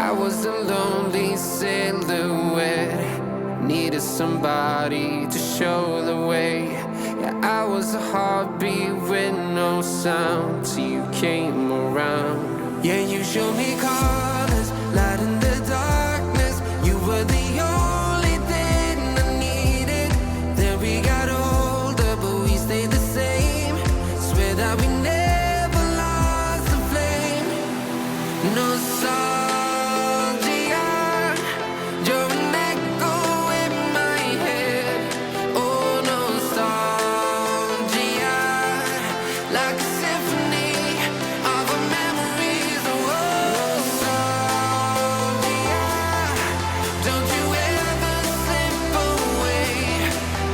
I was a lonely silhouette, needed somebody to show the way. Yeah, I was a heartbeat with no sound till you came around. Yeah, you showed me colors, light in the darkness. You were the only thing I needed. Then we got older, but we stayed the same. Swear that we never lost the flame. Nostalgia, you're an echo in my head. Oh, nostalgia, like a symphony of our memories. Oh, nostalgia, don't you ever slip away.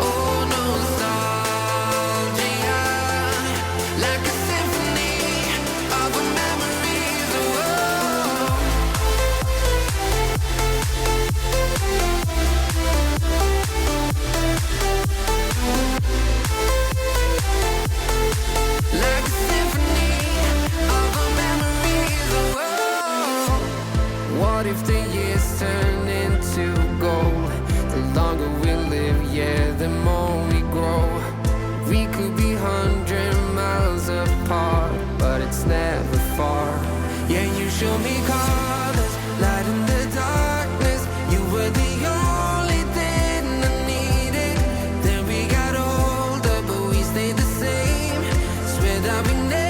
Oh, nostalgia, like a symphony of our memories. Oh, like a symphony of our memories. Oh, what if the years turn into gold? The longer we live, yeah, the more we grow. We could be 100 miles apart, but it's never far. Yeah, you show me colors, light in the darkness. You were the only thing I needed. Then we got older, but we stayed the same. Swear that we never